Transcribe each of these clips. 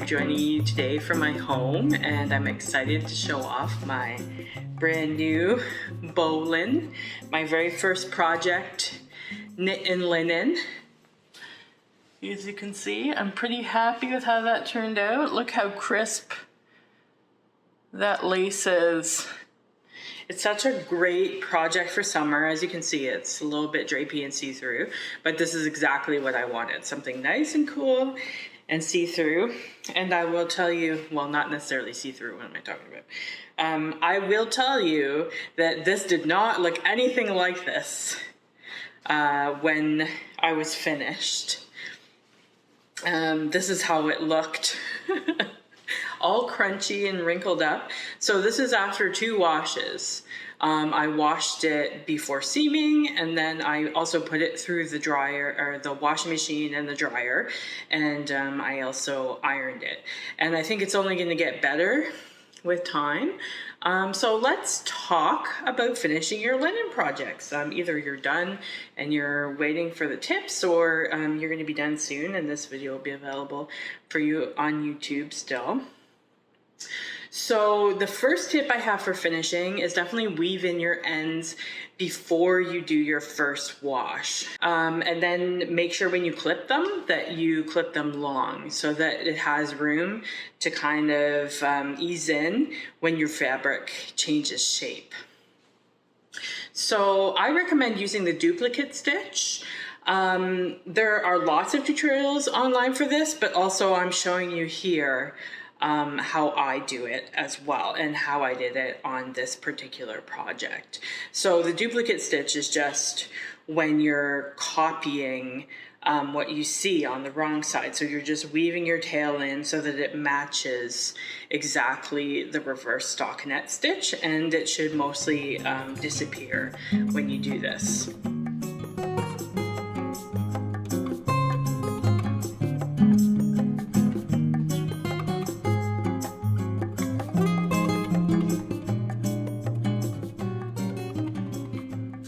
joining you today from my home, and I'm excited to show off my brand new Bolan, my very first project, knit and linen. As you can see, I'm pretty happy with how that turned out. Look how crisp that lace is. It's such a great project for summer. As you can see, it's a little bit drapey and see-through, but this is exactly what I wanted. Something nice and cool and see-through. And I will tell you, well, not necessarily see-through, what am I talking about? I will tell you that this did not look anything like this when I was finished. This is how it looked. All crunchy and wrinkled up. So this is after 2 washes. I washed it before seaming, and then I also put it through the dryer, or the washing machine and the dryer, and I also ironed it. And I think it's only going to get better with time. So let's talk about finishing your linen projects. Either you're done and you're waiting for the tips, or you're going to be done soon, and this video will be available for you on YouTube still. So the first tip I have for finishing is definitely weave in your ends before you do your first wash. And then make sure when you clip them that you clip them long so that it has room to kind of ease in when your fabric changes shape. So I recommend using the duplicate stitch. There are lots of tutorials online for this, but also I'm showing you here how I do it as well, and how I did it on this particular project. So the duplicate stitch is just when you're copying what you see on the wrong side. So you're just weaving your tail in so that it matches exactly the reverse stockinette stitch, and it should mostly disappear when you do this.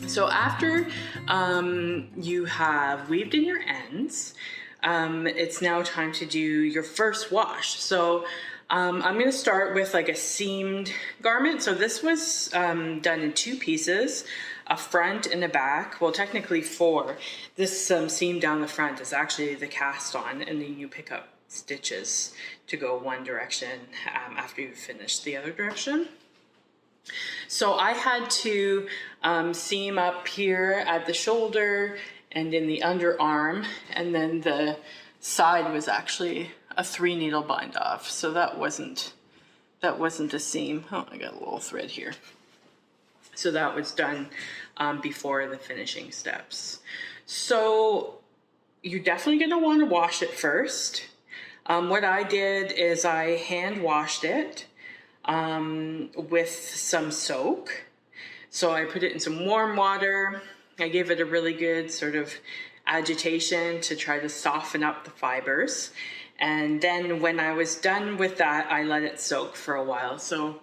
So after you have weaved in your ends, it's now time to do your first wash. So I'm going to start with like a seamed garment. So this was done in 2 pieces, a front and a back. Well, technically 4. This seam down the front is actually the cast on, and then you pick up stitches to go one direction after you've finished the other direction. So I had to seam up here at the shoulder and in the underarm, and then the side was actually a 3-needle bind off. So that wasn't a seam. Oh, I got a little thread here. So that was done before the finishing steps. So you're definitely going to want to wash it first. What I did is I hand washed it with some soak. So I put it in some warm water. I gave it a really good sort of agitation to try to soften up the fibers. And then when I was done with that, I let it soak for a while. So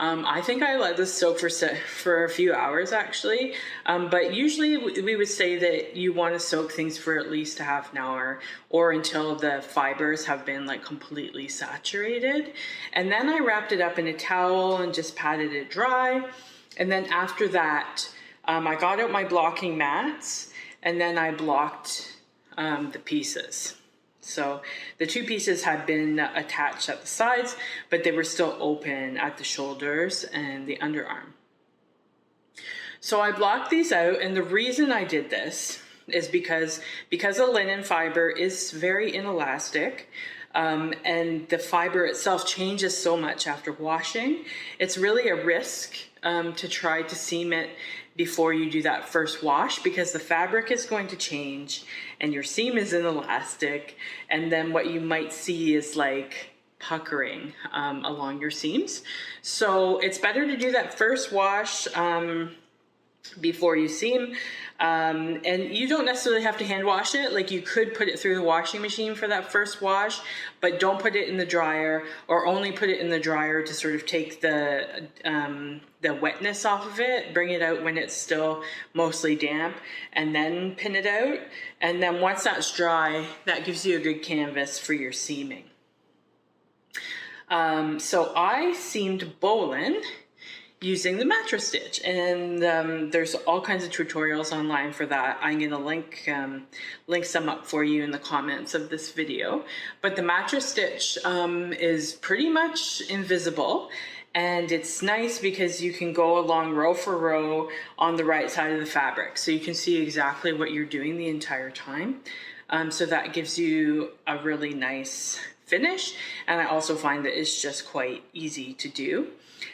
I think I let this soak for a few hours actually. But usually we would say that you want to soak things for at least a half an hour, or until the fibers have been like completely saturated. And then I wrapped it up in a towel and just patted it dry. And then after that, I got out my blocking mats, and then I blocked the pieces. So the 2 pieces had been attached at the sides, but they were still open at the shoulders and the underarm. So I blocked these out, and the reason I did this is because the linen fiber is very inelastic, and the fiber itself changes so much after washing. It's really a risk to try to seam it before you do that first wash, because the fabric is going to change and your seam is inelastic, and then what you might see is like puckering along your seams. So it's better to do that first wash before you seam. And you don't necessarily have to hand wash it. Like, you could put it through the washing machine for that first wash, but don't put it in the dryer, or only put it in the dryer to sort of take the wetness off of it. Bring it out when it's still mostly damp, and then pin it out. And then once that's dry, that gives you a good canvas for your seaming. So I seamed Bolan using the mattress stitch, and there's all kinds of tutorials online for that. I'm going to link some up for you in the comments of this video. But the mattress stitch is pretty much invisible, and it's nice because you can go along row for row on the right side of the fabric, so you can see exactly what you're doing the entire time. So that gives you a really nice finish, and I also find that it's just quite easy to do.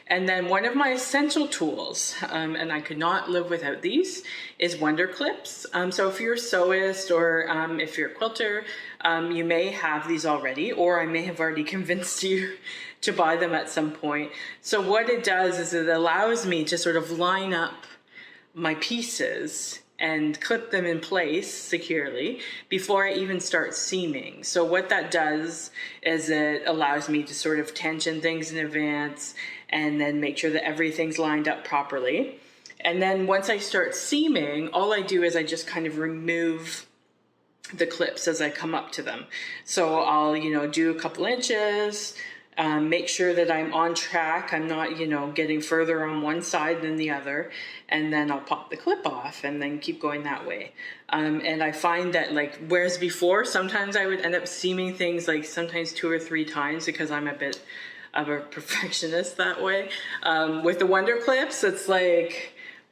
And then one of my essential tools, and I could not live without these, is Wonder Clips. So if you're a sewist or if you're a quilter, you may have these already, or I may have already convinced you to buy them at some point. So what it does is it allows me to sort of line up my pieces and clip them in place securely before I even start seaming. So what that does is it allows me to sort of tension things in advance and then make sure that everything's lined up properly. And then once I start seaming, all I do is I just kind of remove the clips as I come up to them. So I'll, do a couple inches, make sure that I'm on track. I'm not, getting further on one side than the other. And then I'll pop the clip off and then keep going that way. And I find that, whereas before, sometimes I would end up seaming things sometimes 2 or 3 times because I'm a bit of a perfectionist that way. With the Wonder Clips, it's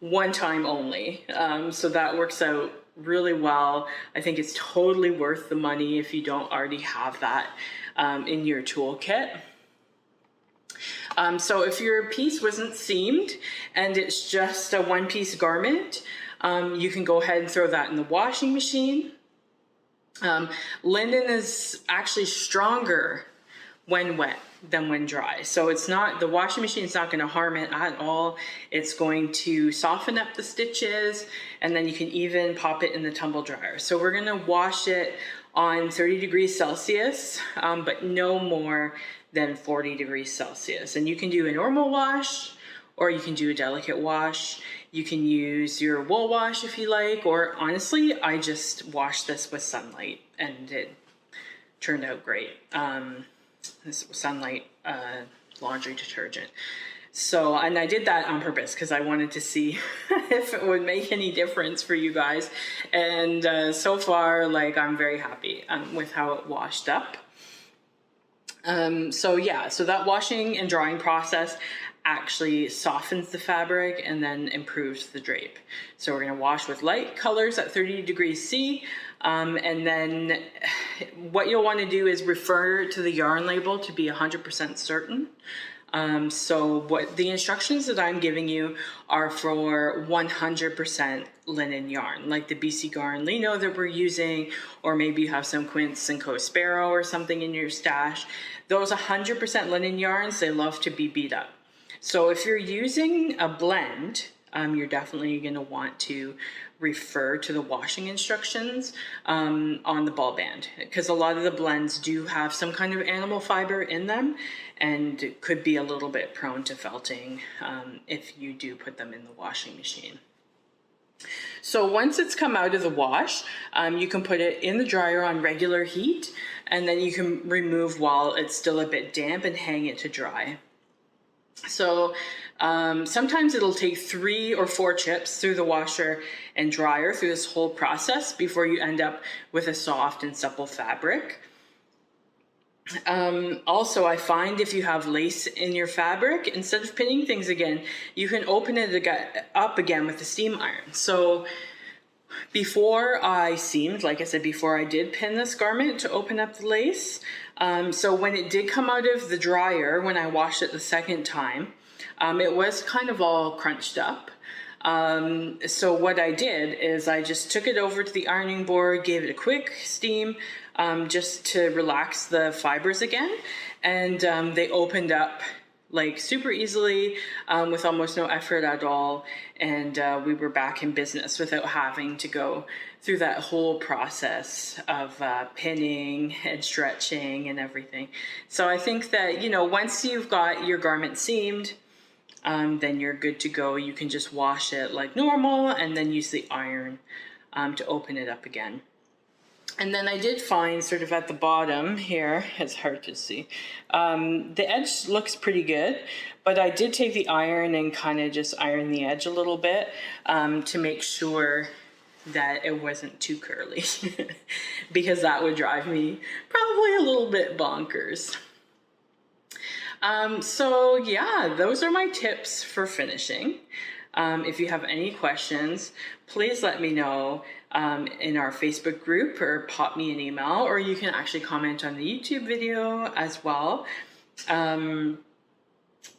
one time only. So that works out really well. I think it's totally worth the money if you don't already have that in your toolkit. So if your piece wasn't seamed and it's just a one-piece garment, you can go ahead and throw that in the washing machine. Linen is actually stronger when wet than when dry. So the washing machine is not going to harm it at all. It's going to soften up the stitches, and then you can even pop it in the tumble dryer. So we're going to wash it on 30 degrees Celsius, but no more than 40 degrees Celsius. And you can do a normal wash, or you can do a delicate wash. You can use your wool wash if you like, or honestly, I just washed this with Sunlight and it turned out great. This Sunlight laundry detergent. So, and I did that on purpose because I wanted to see if it would make any difference for you guys. And so far, I'm very happy with how it washed up. So that washing and drying process actually softens the fabric and then improves the drape. So we're going to wash with light colors at 30 degrees C. And then what you'll want to do is refer to the yarn label to be 100% certain. So what the instructions that I'm giving you are for 100% linen yarn, like the BC Garn Lino that we're using, or maybe you have some Quince and Co Sparrow or something in your stash. Those 100% linen yarns, they love to be beat up. So if you're using a blend, you're definitely going to want to refer to the washing instructions on the ball band, because a lot of the blends do have some kind of animal fiber in them and could be a little bit prone to felting if you do put them in the washing machine. So once it's come out of the wash, you can put it in the dryer on regular heat, and then you can remove while it's still a bit damp and hang it to dry. So sometimes it'll take 3 or 4 chips through the washer and dryer through this whole process before you end up with a soft and supple fabric. Also, I find if you have lace in your fabric, instead of pinning things again, you can open it up again with the steam iron. So before I seamed, like I said, before I did pin this garment to open up the lace, so when it did come out of the dryer, when I washed it the second time, it was kind of all crunched up. So what I did is I just took it over to the ironing board, gave it a quick steam, just to relax the fibers again. And they opened up super easily, with almost no effort at all. And we were back in business without having to go through that whole process of pinning and stretching and everything. So I think that, once you've got your garment seamed, then you're good to go. You can just wash it like normal and then use the iron to open it up again. And then I did find sort of at the bottom here, it's hard to see, the edge looks pretty good, but I did take the iron and kind of just iron the edge a little bit to make sure that it wasn't too curly because that would drive me probably a little bit bonkers. So yeah, those are my tips for finishing. If you have any questions, please let me know in our Facebook group or pop me an email, or you can actually comment on the YouTube video as well.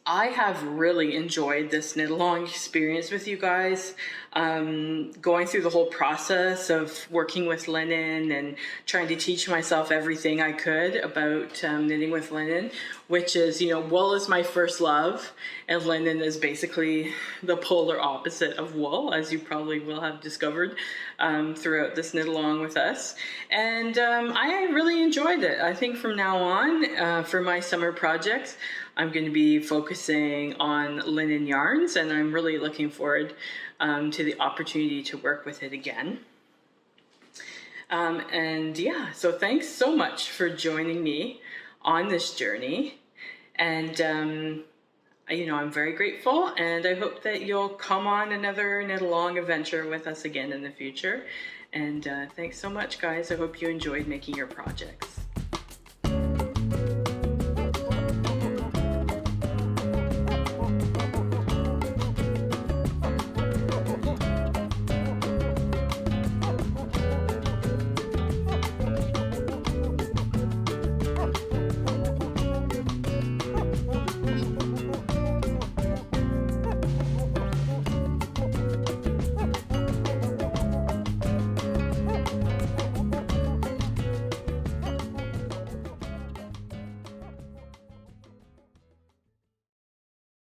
I have really enjoyed this knit along experience with you guys, going through the whole process of working with linen and trying to teach myself everything I could about knitting with linen, which is, you know, wool is my first love and linen is basically the polar opposite of wool, as you probably will have discovered throughout this knit along with us. And I really enjoyed it. I think from now on, for my summer projects, I'm going to be focusing on linen yarns, and I'm really looking forward to the opportunity to work with it again. And yeah, so thanks so much for joining me on this journey. And you know, I'm very grateful, and I hope that you'll come on another knit along adventure with us again in the future. And thanks so much, guys. I hope you enjoyed making your projects.